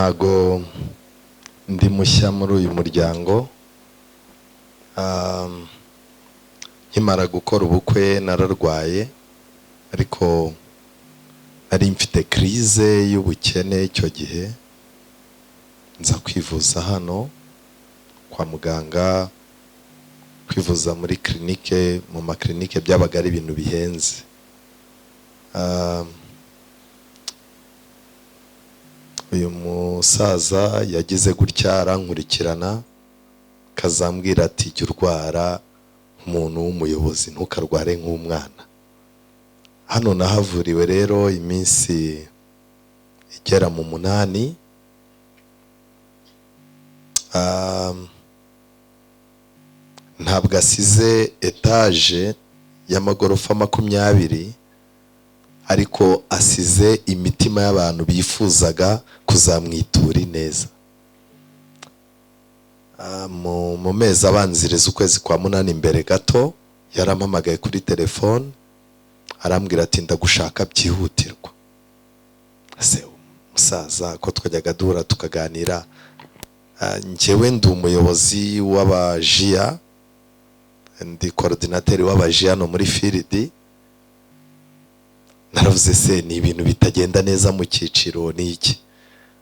Ntago ndi mushya muri uyu muryango. Nkimara gukora ubukwe nararwaye, ariko nari mfite crise y'ubukene icyo gihe, nza kwivuza hano kwa muganga, kwivuza muri clinique, mu maklinike byabaga ari ibintu bihenze. Uyu musaza yagize gutya arankurikirana, kazambwira ati jya urwara umuntu w'umuyobozi, ntukarware nk'umwana. Hano nahavuriwe rero iminsi igera mu 8. Ntabwo asize etage y'amagorofa 20, ariko asize imitima y'abantu bifuzaga kuzamwitura neza. Mu mezi abanziriza ukwezi kwa 8 imbere gato, yarampamagaye kuri telefone arambwira ati ndagushaka byihutirwa. Ase musaza ko twajyaga duhura tukaganira, njyewe ndi umuyobozi w'abajia, ndi coordinateur w'abajia no muri field. Naravuze se ni ibintu bitagenda neza mu cyiciro n'iki,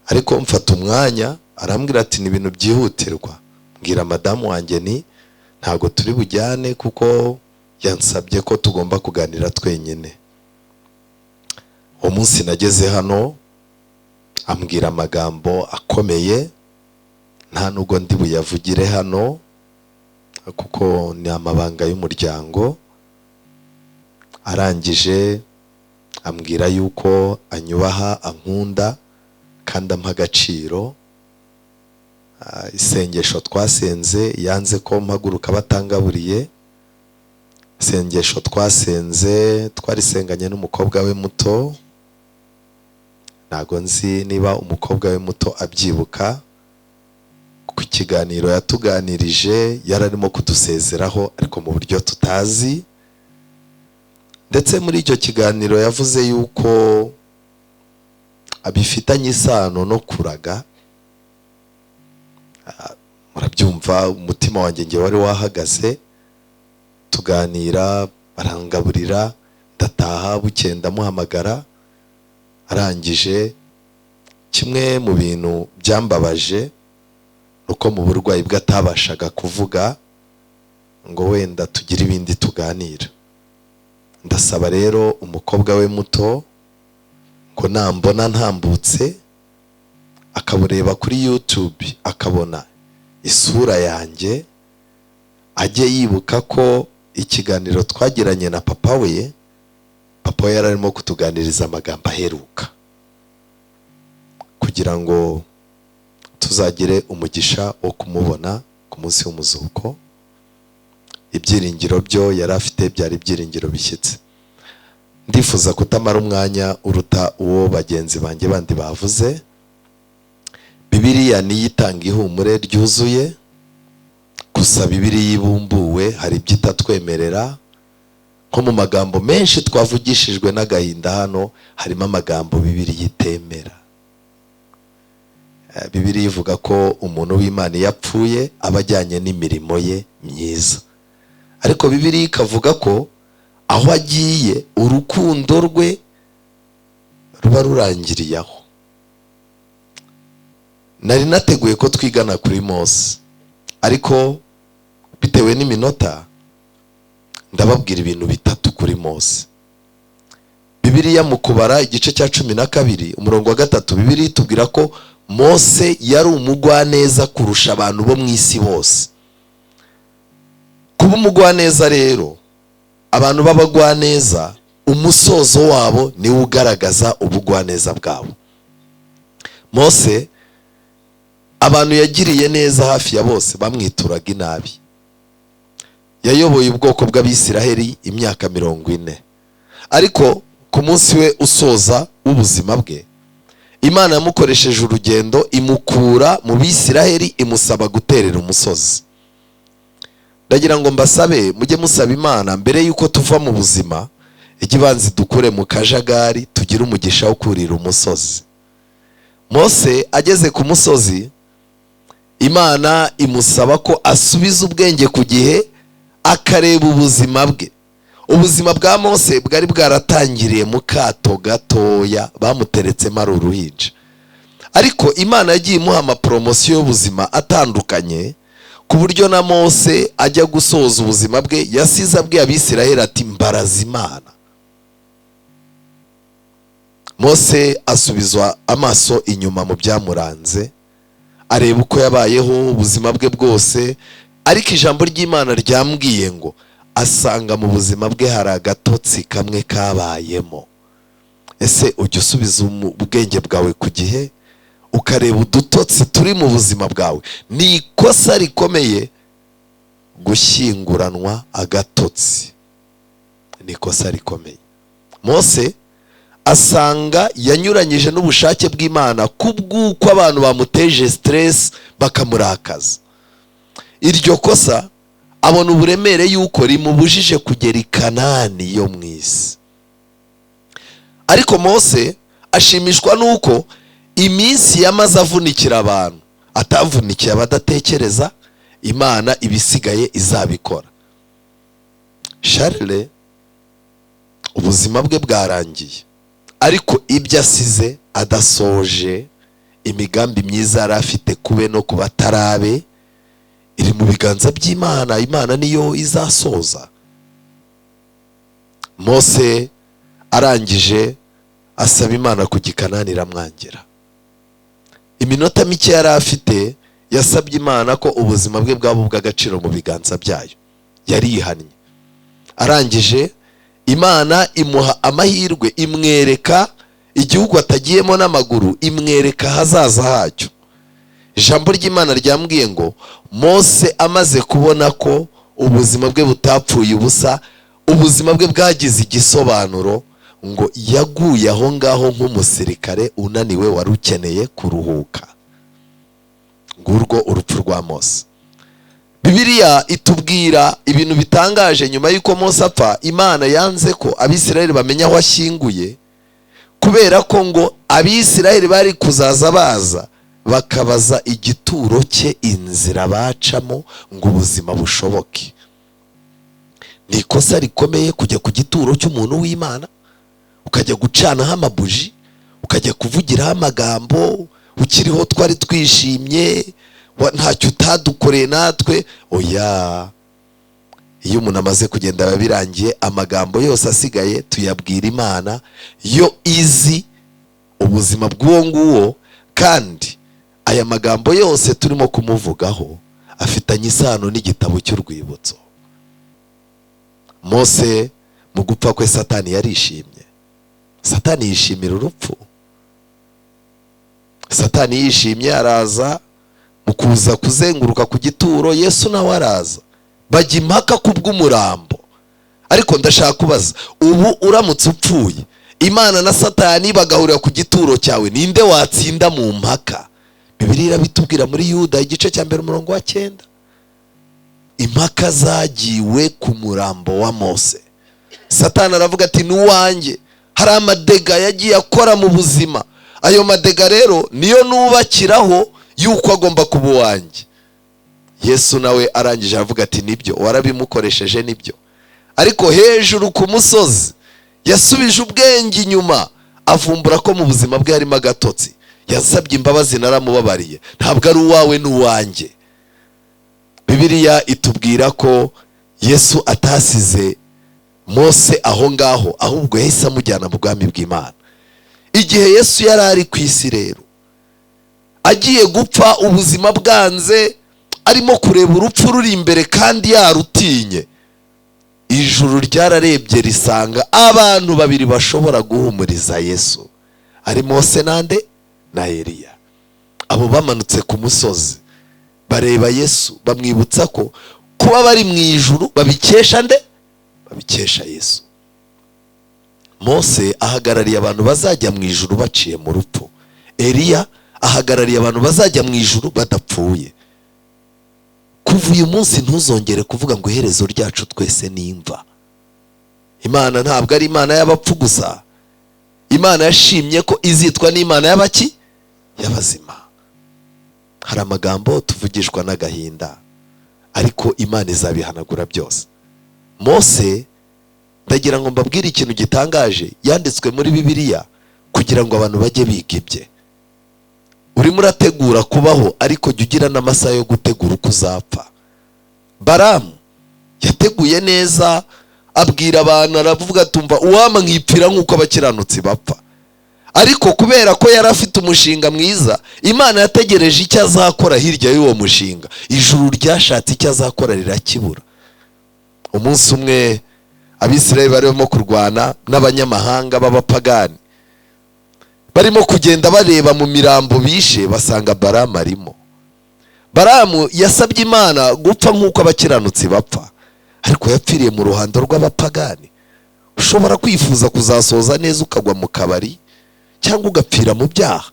ariko mfata umwanya arambwira ati ni ibintu byihutirwa. Mbwira madamu wanjye ni ntago turi bujyane kuko yansabye ko tugomba kuganira twenyine. Uwo munsi nageze hano ambwira amagambo akomeye, nta nubwo ndi buyavugire hano kuko ni amabanga y'umuryango. Arangije ambwira yuko anyubaha, ankunda kandi ampa agaciro. Isengesho twasenze yanze ko mpaguruka batangaburiye. Isengesho twasenze twarisenganye n'umukobwa we muto, ntago nzi niba umukobwa we muto abyibuka. Ku kiganiro yatuganirije yararimo kudusezeraho ariko mu buryo tutazi, ndetse muri icyo kiganiro yavuze yuko abifitanye isano no kuraga. Murabyumva, umutima wanjye nge wari wahagaze. Tuganira, barangaburira, ndataha, bukeye ndamuhamagara. Arangije, kimwe mu bintu byambabaje nuko mu burwayi bwe atabashaga kuvuga ngo wenda tugire ibindi tuganira. Ndasaba rero umukobwa we muto ko nambona ntambutse akabureba kuri YouTube akabona isura yanjye, ajye yibuka ko ikiganiro twagiranye na papa we yararimo kutuganiriza amagambo aheruka, kugira ngo tuzagire umugisha wo kumubona ku munsi w'umuzuko. Ibyiringiro byo yari afite byari ibyiringiro bishyitse. Ndifuza kutamara umwanya uruta uwo bagenzi banjye bandi bavuze. Bibiliya niyo itanga ihumure ryuzuye, gusa Bibiliya ibumbuwe hari ibyo itatwemerera. Nko mu magambo menshi twavugishijwe n'agahinda hano, harimo amagambo Bibiliya itemera. Bibiliya ivuga ko umuntu w'Imana yapfuye aba ajyanye n'imirimo ye myiza, ariko Bibiliya ikavuga ko aho agiye urukundo rwe ruba rurangiriye aho. Nari nateguye ko twigana kuri Mose, ariko bitewe n'iminota ndababwira ibintu bitatu kuri Mose. Bibiliya mu kubara igice cya 12 umurongo wa 3, Bibiliya itubwira ko Mose yari umugwaneza kurusha abantu bo mu isi bose. Kuba umugwaneza rero, abantu b'abagwaneza umusozo wabo ni ugaragaza ubugwaneza bwabo. Mose abantu yagiriye neza hafi ya bose bamwituraga inabi. Yayoboye ubwoko bw'Abisiraheli imyaka 40, ariko ku munsi we usoza w'ubuzima bwe, Imana yamukoresheje urugendo imukura mu Bisiraheli imusaba guterera umusozi. Ndagira ngo mbasabe mujye musaba Imana mbere yuko tuva mu buzima, igibanzi dukure mu kajagari, tugire umugisha wo kurira umusozi. Mose ageze ku musozi, Imana imusaba ko asubiza ubwenge ku gihe, akareba ubuzima bwe. Ubuzima bwa Mose bwari bwaratangiriye mu kato gatoya bamuteretsemo ari uruhinja, ariko Imana yagiye imuha amapromosiyo y'ubuzima atandukanye, ku buryo na Mose ajya gusoza ubuzima bwe yasize abwiye Abisiraheli ati mbaraza Imana. Mose asubizwa amaso inyuma mu byamuranze, areba uko yabayeho ubuzima bwe bwose, ariko ijambo ry'Imana ryambwiye ngo asanga mu buzima bwe hari agatotsi kamwe kabayemo. Ese ujya usubiza ubwenge bwawe ku gihe ukareba udutotsi turi mu buzima bwawe? Ni ikosa rikomeye gushyinguranwa agatotsi, ni ikosa rikomeye. Mose asanga yanyuranyije n'ubushake bw'Imana kubw'uko abantu bamuteje stress bakamurakaza. Iryo kosa abona uburemere yuko rimubujije kugera i Kanani yo mu isi. Ariko Mose ashimishwa nuko iminsi yamaze avunikira abantu, atavunikiye abadatekereza, Imana ibisigaye izabikora. Charles ubuzima bwe bwarangiye, ariko ibyo asize adasoje, imigambi myiza yari afite kube no kubatarabe iri mu biganza by'Imana. Imana niyo izasoza. Mose arangije asaba Imana kujya i Kanani, iramwangira. Iminota mike yari afite yasabye Imana ko ubuzima bwe bwaba bw'agaciro mu biganza byayo. Yarihannye. Arangije Imana imuha amahirwe, imwereka igihugu atagiyemo n'amaguru, imwereka hazaza hacyo. Ijambo ry'Imana ryambwiye ngo Mose amaze kubona ko ubuzima bwe butapfuye ubusa, ubuzima bwe bwagize igisobanuro, ngo yaguye aho ngaho nk'umusirikare unaniwe wari ukeneye kuruhuka. Ngurwo urupfu rwa Mose. Bibiliya itubwira ibintu bitangaje. Nyuma y'uko Mose apfa, Imana yanze ko Abisiraheli bamenya aho ashyinguye, kubera ko ngo Abisiraheli bari kuzaza baza bakabaza igituro cye inzira bacamo ngo ubuzima bushoboke. Ni ikosa rikomeye kujya ku gituro cy'umuntu w'Imana, ukajya gucanaho amabuji, ukajya kuvugiraho amagambo, ukiriho twari twishimye, ntacyo utadukoreye natwe. Oya, iyo umuntu amaze kugenda birangiye, amagambo yose asigaye tuyabwira Imana, yo izi ubuzima bw'uwo nguwo. Kandi aya magambo yose turimo kumuvugaho afitanye isano n'igitabo cy'urwibutso. Mose mu gupfa kwe Satani yarishimye. Satani yishimira urupfu. Satani yishimye, araza mu kuza kuzenguruka ku gituro. Yesu nawe araza, bajya impaka kubw'umurambo. Ariko ndashaka kubaza, ubu uramutse upfuye, Imana na Satani bagahurira ku gituro cyawe, ninde watsinda mu mpaka? Bibiliya irabitubwira muri Yuda igice cya 9. Impaka zagiwe ku murambo wa Mose. Satani aravuga ati nuwanjye. Hari amadega yagiye akora mu buzima, ayo madega rero niyo nubakiraho yuko agomba kuba uwanjye. Yesu nawe arangije aravuga ati nibyo, warabimukoresheje nibyo. Ariko hejuru ku musozi yasubije ubwenge inyuma, avumbura ko mu buzima bwe harimo agatotsi. Yasabye imbabazi, naramubabariye, ntabwo ari uwawe n'uwanjye. Bibiliya itubwira ko Yesu atasize Mose aho ngaho, ahubwo yahise amujyana mu bwami bw'Imana. Igihe Yesu yari ari ku isi rero, agiye gupfa, ubuzima bwanze, arimo kureba urupfu ruri imbere kandi yarutinye, ijuru ryararebye risanga abantu babiri bashobora guhumuriza Yesu, ari Mose nande na Eliya. Abo bamanutse ku musozi bareba Yesu, bamwibutsa ko kuba bari mu ijuru babikesha nde? Babikesha Yesu. Mose ahagarariye abantu bazajya mu ijuru baciye mu rupfu. Eliya ahagarariye abantu bazajya mu ijuru badapfuye. Kuva uyu munsi ntuzongere kuvuga ngo iherezo ryacu twese ni imva. Imana ntabwo ari Imana y'abapfu gusa. Imana yashimye ko izitwa n'Imana y'abaki? y'abazima. Hari amagambo tuvugishwa n'agahinda, ariko Imana izabihanagura byose. Mose, ndagira ngo mbabwire ikintu gitangaje, yanditswe muri Bibiliya kugira ngo abantu bajye biga ibye. Urimo urategura kubaho, ariko jya ugira n'amasaha yo gutegura uko uzapfa. Balamu yateguye neza, abwira abantu, aravuga tumva uwama nkipfira nk'uko abakiranutsi bapfa. Ariko kubera ko yari afite umushinga mwiza, Imana yategereje icyo azakora hirya y'uwo mushinga. Ijuru ryashatse icyo azakora rirakibura. Umunsi umwe Abisirayeli barimo kurwana n'abanyamahanga b'abapagani, barimo kugenda bareba mu mirambo bishe, basanga Balamu arimo. Balamu yasabye Imana gupfa nk'uko abakiranutsi bapfa, ariko yapfiriye mu ruhando rw'abapagani. Ushobora kwifuza kuzasoza neza ukagwa mu kabari, cyangwa ugapfira mu byaha.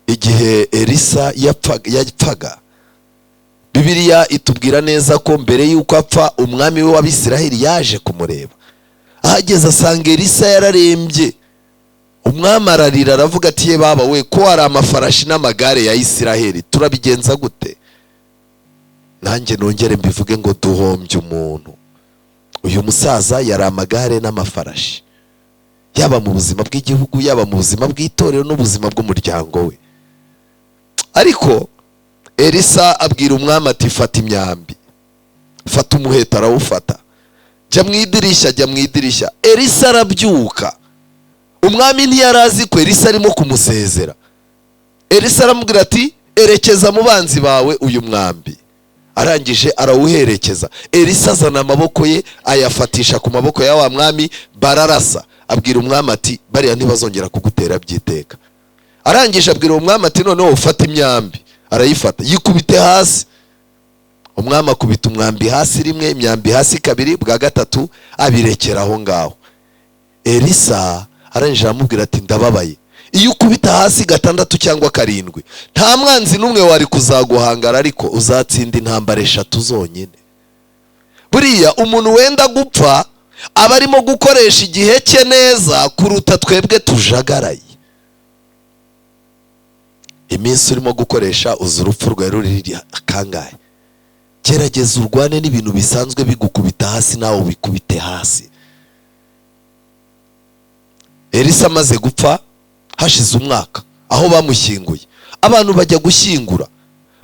Igihe Elisa yapfaga, Bibiliya itubwira neza ko mbere y'uko apfa, umwami we w'Abisiraheli yaje kumureba. Ahageze asanga Elisa yararembye. Umwami ararira, aravuga ati ye baba we, ko hari amafarashi n'amagare ya Isiraheli, turabigenza gute? Nanjye nongere mbivuge ngo duhombye umuntu. Uyu musaza yari amagare n'amafarashi, yaba mu buzima bw'igihugu, yaba mu buzima bw'itorero n'ubuzima bw'umuryango we. Ariko Elisa abwira umwami ati fata imyambi, fata umuheta, arawufata, jya mu idirishya, jya mu idirishya. Elisa arabyuka. Umwami ntiyarazi ko Elisa arimo kumusezera. Elisa aramubwira ati erekeza mu banzi bawe uyu mwambi. Arangije arawuherekeza. Elisa azana amaboko ye ayafatisha ku maboko ya wa mwami, bararasa. Abwira umwami ati bariya ntibazongera kugutera byiteka. Arangije abwira umwami ati noneho ufata imyambi. Arayifata, yikubite hasi. Umwami akubita umwambi hasi rimwe, imyambi hasi kabiri, bwa gatatu abirekera aho ngaho. Elisa arangije aramubwira ati ndababaye, iyo ukubita hasi gatandatu cyangwa karindwi, nta mwanzi n'umwe wari kuzaguhangara, ariko uzatsinda intambara 3 zonyine. Buriya umuntu wenda gupfa aba arimo gukoresha igihe cye neza kuruta twebwe tujagaraye. Iminsi urimo gukoresha uzi urupfu rwawe ruri akangahe. Gerageza urwane n'ibintu bisanzwe bigukubita hasi, nawe ubikubite hasi. Elisa amaze gupfa, hashize umwaka, aho bamushyinguye, abantu bajya gushyingura,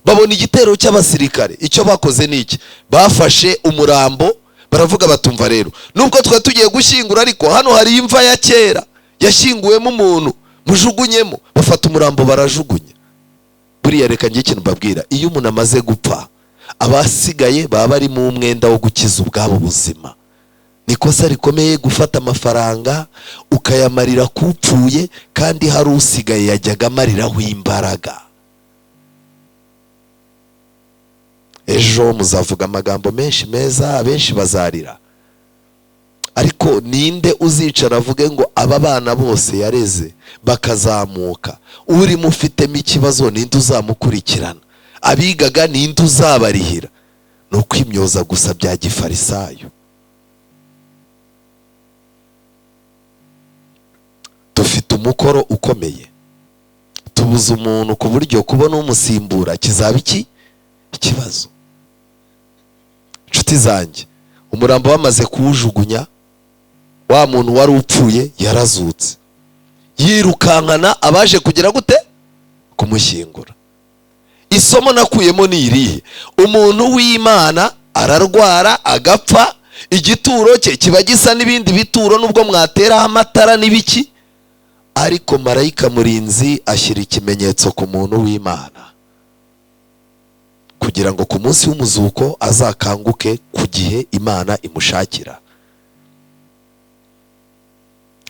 babona igitero cy'abasirikare. Icyo bakoze ni iki? Bafashe umurambo, baravuga batumva rero, nubwo twa tugiye gushyingura, ariko hano hari imva ya kera yashyinguwemo umuntu, mujugunyemo. Bafata umurambo barajugunya. Buriya reka njye ikintu mbabwira, iyo umuntu amaze gupfa, abasigaye baba bari mu mwenda wo gukiza ubwabo buzima. Nikosa rikomeye gufata amafaranga ukayamarira kupfuye, kandi hari usigaye yajyaga amariraho imbaraga. Ejo muzavuga amagambo menshi meza, abenshi bazarira, ariko ninde uzicara avuge ngo aba bana bose yareze bakazamuka, uri mufitemo ikibazo ninde uzamukurikirana, abigaga ninde uzabarihira? No kwimyoza gusa bya gifarisayo. Dufite umukoro ukomeye, tubuze umuntu ku buryo kubona umusimbura kizaba ikibazo. Nshuti zanjye, umurambo wamaze kuwujugunya, wa muntu wari upfuye yarazutse, yirukankana abaje kugira gute? Kumushyingura. Isomo nakuyemo ni irihe? Umuntu w'Imana ararwara agapfa, igituro cye kiba gisa n'ibindi bituro nubwo mwateraho amatara n'ibiki, ariko marayika murinzi ashyira ikimenyetso ku muntu w'Imana kugira ngo ku munsi w'umuzuko azakanguke ku gihe Imana imushakira.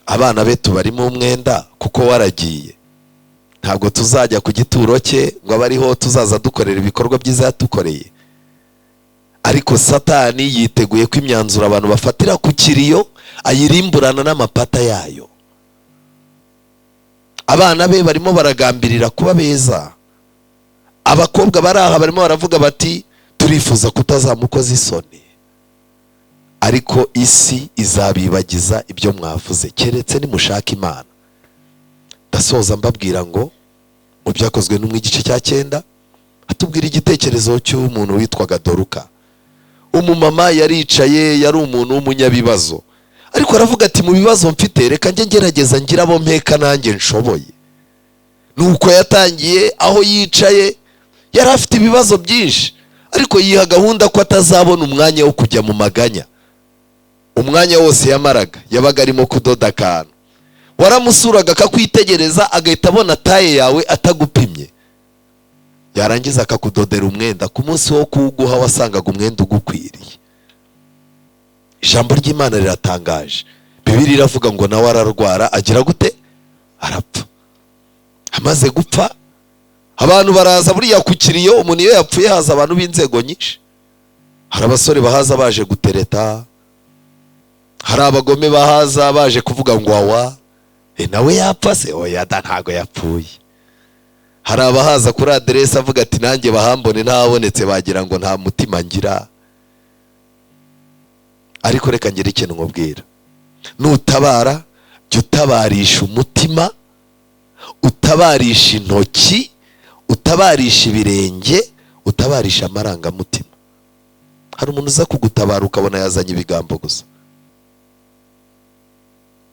Abana be tubarimo umwenda kuko waragiye, ntabwo tuzajya ku gituro cye ngo abariho tuzaza dukorera ibikorwa byiza yatukoreye. Ariko Satani yiteguye ko imyanzuro abantu bafatira ku kiriyo ayirimburana n'amapata yayo. Abana be barimo baragambirira kuba beza. Abakobwa baraha barimo baravuga bati turifuza kutazamukoza isoni, ariko isi izabibagiza ibyo mwavuze keretse nimushaka Imana. ndasoza mbabwira ngo mu byakozwe n'umwe igice cya 9 atubwira igitekerezo cy'umuntu witwaga Doruka. Umumama yaricaye, yari umuntu w'umunyabibazo, ariko aravuga ati mu bibazo mfite reka njye ngerageza ngira abo mpeka nanjye nshoboye. Nuko yatangiye aho yicaye, yari afite ibibazo byinshi, ariko yiha gahunda ko atazabona umwanya wo kujya mu maganya. Umwanya wose yamaraga yabaga arimo kudoda akantu. Waramusuraga akakwitegereza agahita abona taye yawe atagupimye, yarangiza akakudodera umwenda ku munsi wo kuguha wasangaga umwenda ugukwiriye. Ijambo ry'Imana riratangaje. Bibiliya iravuga ngo nawe ararwara agira gute? Arapfa. Amaze gupfa abantu baraza buriya ku kiriyo, umuntu iyo yapfuye haza abantu b'inzego nyinshi. Hari abasore bahaza baje gutereta, hari abagome bahaza baje kuvuga ngo awa nawe yapfa se, oya da ntago yapfuye. Hari abahaza kuri aderesi avuga ati nanjye bahambone ntabonetse bagira ngo nta mutima ngira. Ariko reka ngire ikintu nkubwira, nutabara jya utabarisha umutima, utabarisha intoki, utabarisha ibirenge, utabarisha amarangamutima. Hari umuntu uza kugutabara ukabona yazanye ibigambo gusa.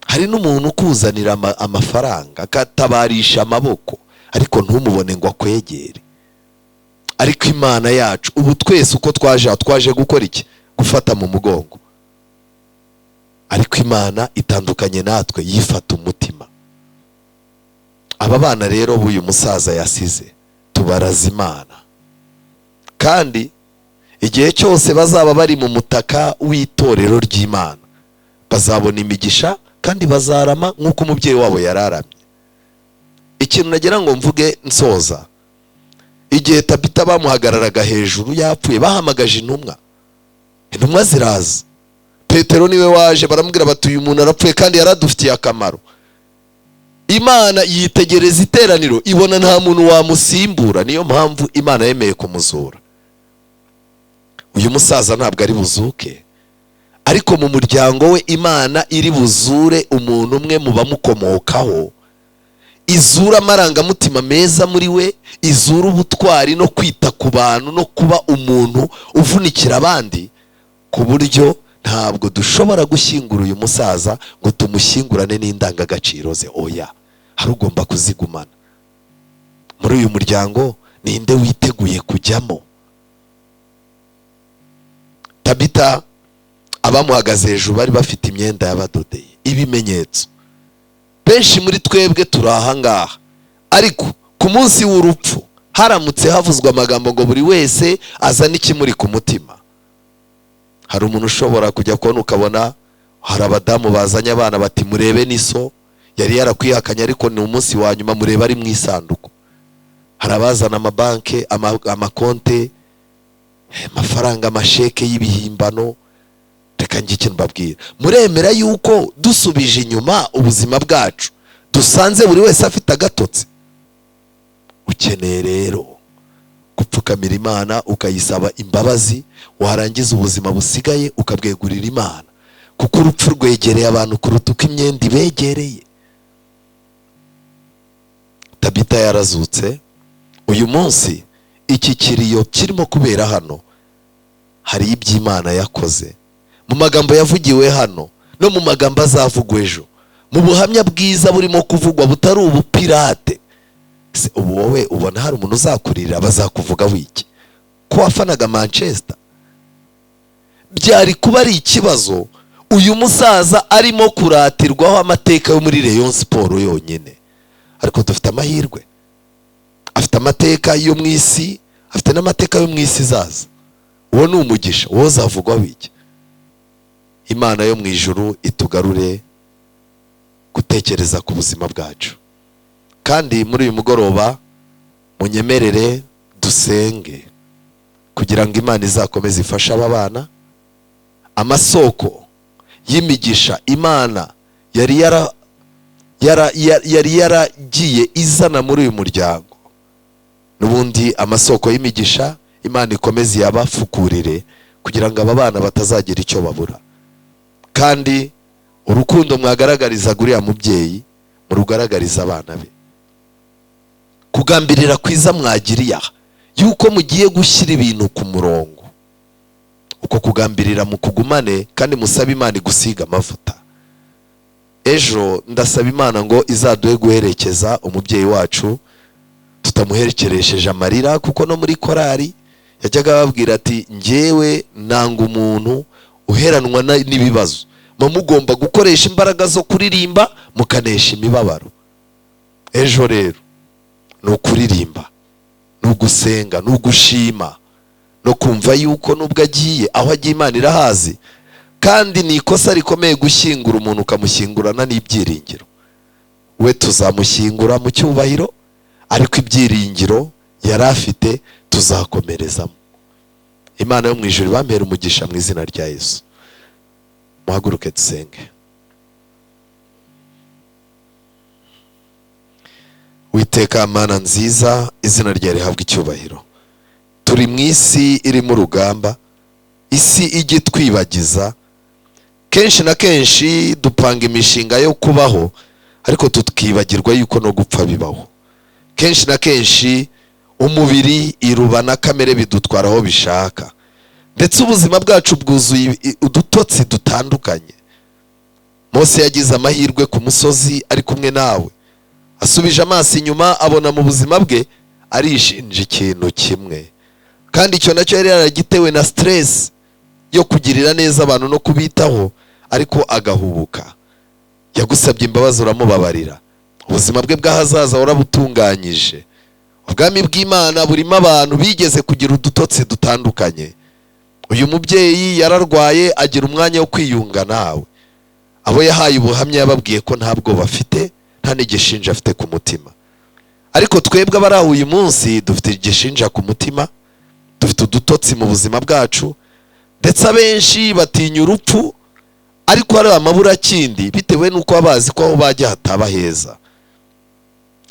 Hari n'umuntu ukuzanira amafaranga akatabarisha amaboko, ariko ntumubone ngo akwegere. Ariko Imana yacu ubu twese uko twaje gukora iki? Gufata mu mugongo. Ariko Imana itandukanye natwe, yifata umutima. Aba bana rero b'uyu musaza yasize tubaraza Imana, kandi igihe cyose bazaba bari mu mutaka w'itorero ry'Imana bazabona imigisha kandi bazarama nk'uko umubyeyi wabo yararamye. Ikintu nagira ngo mvuge nsoza, igihe Tabita bamuhagararaga hejuru yapfuye bahamagaje intumwa ziraza. Petero niwe waje, baramubwira bati uyu muntu arapfuye kandi yaradufitiye akamaro. Imana yitegereza iteraniro ibona nta muntu wamusimbura, niyo mpamvu Imana yemeye kumuzura. Uyu musaza ntabwo ari buzuke, ariko mu muryango we Imana iri buzure umuntu umwe mu bamukomokaho, izura amarangamutima meza muri we, izura ubutwari no kwita ku bantu no kuba umuntu uvunikira abandi, ku buryo ntabwo dushobora gushyingura uyu musaza ngo tumushyingurane n'indangagaciro ze. Oya, hari ugomba kuzigumana. Muri uyu muryango ninde witeguye kujyamo? Tabita abamuhagaze hejuru bari bafite imyenda y'abadodeye, ibimenyetso. Benshi muri twebwe turi aha ngaha, ariko ku munsi w'urupfu haramutse havuzwe amagambo ngo buri wese azana ikimuri ku mutima, hari umuntu ushobora kujya kubona ukabona hari abadamu bazanye abana bati murebe niso yari yarakwihakanye ariko ni umunsi wa nyuma murebe ari mu isanduku. Hari abazana amabanke, amakonte, amafaranga, amasheke y'ibihimbano. Reka njye ikintu mbabwira, muremera yuko dusubije inyuma ubuzima bwacu dusanze buri wese afite agatotsi? Ukeneye rero gupfukamira Imana ukayisaba imbabazi, warangiza ubuzima busigaye ukabwegurira Imana, kuko urupfu rwegereye abantu kuruta uko imyenda ibegereye. Tabita yarazutse. Uyu munsi iki kiriyo kirimo kubera hano, hari iby'Imana yakoze mu magambo yavugiwe hano no mu magambo azavugwa ejo, mu buhamya bwiza burimo kuvugwa butari ubupirate. Ubu wowe ubona hari umuntu uzakurira bazakuvuga wiki ko wafanaga Manchester? Byari kuba ari ikibazo uyu musaza arimo kuratirwaho amateka yo muri Rayon Sport yonyine, ariko dufite amahirwe, afite amateka yo mu isi, afite n'amateka yo mu isi zaza. Uwo ni umugisha, uwo zavugwa wiki. Imana yo mu ijuru itugarure gutekereza ku buzima bwacu. Kandi muri uyu mugoroba munyemerere dusenge kugira ngo Imana izakomeze ifashe aba bana. Amasoko y'imigisha Imana yari yaragiye izana muri uyu muryango, n'ubundi amasoko y'imigisha Imana ikomeze yabafukurire kugira ngo aba bana batazagira icyo babura. Kandi urukundo mwagaragariza guriya mubyeyi murugaragariza abana be. Kugambirira kwiza mwagiriye aha yuko mugiye gushyira ibintu ku murongo. Uko kugambirira mukugumane kandi musaba Imana igusiga amavuta. Ejo ndasaba Imana ngo izaduhe guherekeza umubyeyi wacu tutamuherekeresheje amarira, kuko no muri korari yajyaga babwira ati njyewe nanga umuntu uheranwa n'ibibazo, mugomba gukoresha imbaraga zo kuririmba mukanesha imibabaro. Ejo rero no kuririmba, no gusenga, no gushima, no kumva yuko nubwo agiye aho agiye Imana irahazi, kandi ni ikosa rikomeye gushyingura umuntu ukamushyingurana n'ibyiringiro. We tuzamushyingura mu cyubahiro, ariko ibyiringiro yari afite tuzakomerezamo. Imana yo mu ijuru bampera umugisha mu izina rya Yesu. Muhaguruke dusenge. Witeka Mana nziza, izina ryawe rihabwa icyubahiro. Turi mu isi iri mu rugamba, isi igitwibagiza. Kenshi na kenshi dupanga imishinga yo kubaho, ariko tukibagirwa yuko no gupfa bibaho. Kenshi na kenshi umubiri irubana kamere bidutwara aho bishaka, ndetse ubuzima bwacu bwuzuye udutotsi dutandukanye. Mose yagize amahirwe ku musozi ari kumwe nawe, asubije amaso inyuma abona mu buzima bwe arishinja ikintu kimwe, kandi icyo nacyo yari yaragitewe na stress yo kugirira neza abantu no kubitaho, ariko agahubuka. Yagusabye imbabazi uramubabarira, ubuzima bwe bw'ahazaza warabutunganyije. Ubwami bw'Imana burimo abantu bigeze kugira udutotsi dutandukanye. Uyu mubyeyi yararwaye agira umwanya wo kwiyunga nawe. Abo yahaye ubuhamya yababwiye ko ntabwo bafite, nta n'igishinja afite ku mutima. Ariko twebwe abari aho uyu munsi dufite igishinja ku mutima, dufite udutotsi mu buzima bwacu, ndetse abenshi batinya urupfu, ariko hari amaburakindi bitewe n'uko bazi ko aho bajya hataba heza.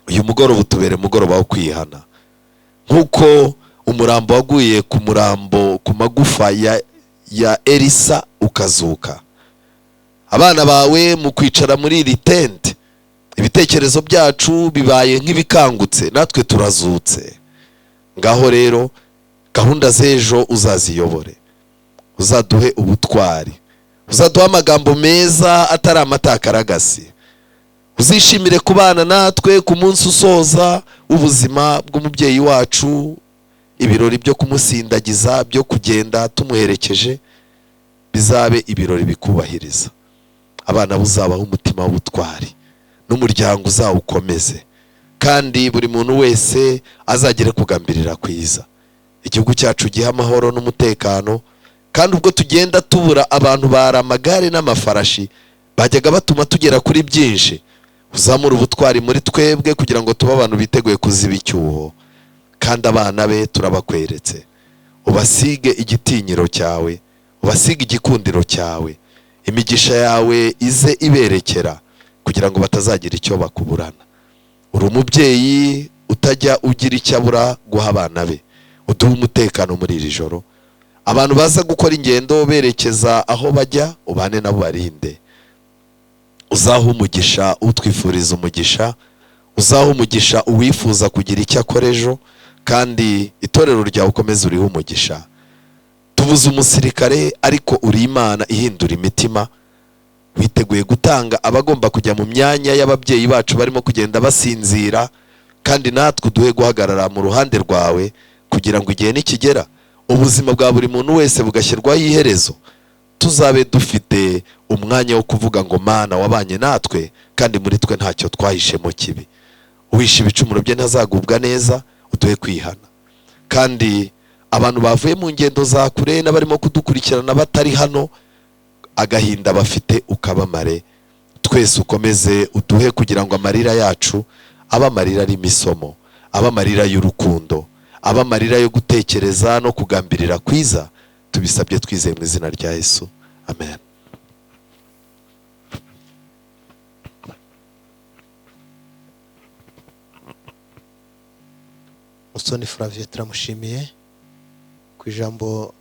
Uyu mugoroba utubere mugoroba wo kwihana, nk'uko umurambo waguye ku murambo ku magufa ya Elisa ukazuka. Abana bawe mu kwicara muri iri tente, ibitekerezo byacu bibaye nk'ibikangutse, natwe turazutse. Ngaho rero gahunda z'ejo uzaziyobore, uzaduhe ubutwari, uzaduha amagambo meza atari amatakaragasi. Uzishimire kubana natwe ku munsi usoza ubuzima bw'umubyeyi wacu, ibirori byo kumusindagiza, byo kugenda tumuherekeje, bizabe ibirori bikubahiriza. Abana buzabaho umutima w'ubutwari, n'umuryango uzawukomeze, kandi buri muntu wese azagere kugambirira kwiza. Igihugu cyacu giha amahoro n'umutekano, kandi ubwo tugenda tubura abantu bara amagare n'amafarashi bajyaga batuma tugera kuri byinshi, uzamura ubutwari muri twebwe kugira ngo tube abantu biteguye kuziba icyuho. Kandi abana be turabakweretse, ubasige igitinyiro cyawe, ubasige igikundiro cyawe, imigisha yawe ize iberekera kugira ngo batazagira icyo bakuburana. Uri umubyeyi utajya ugira icyo abura guha abana be. Uduhe umutekano muri iri joro, abantu baza gukora ingendo berekeza aho bajya ubane nabo barinde. Uzaha umugisha utwifuriza umugisha, uzaha umugisha uwifuza kugira icyo akora ejo, kandi itorero ryawe ukomeze uriho umugisha. Tubuze umusirikare, ariko uri Imana ihindura imitima, witeguye gutanga abagomba kujya mu myanya y'ababyeyi bacu barimo kugenda basinzira, kandi natwe uduhe guhagarara mu ruhande rwawe kugira ngo igihe nikigera ubuzima bwa buri muntu wese bugashyirwaho iherezo, tuzabe dufite umwanya wo kuvuga ngo Mana wabanye natwe, kandi muri twe ntacyo twahishemo kibi. Uwishe ibicumuro bye ntazagubwa neza, uduhe kwihana. Kandi abantu bavuye mu ngendo za kure n'abarimo kudukurikirana batari hano, agahinda bafite ukabamare. Twese ukomeze uduhe kugira ngo amarira yacu aba amarira ari imisomo, aba amarira y'urukundo, aba amarira yo gutekereza no kugambirira kwiza. Tubisabye twizeye mu izina rya Yesu, amen. Musoni Flavie turamushimiye ku ijambo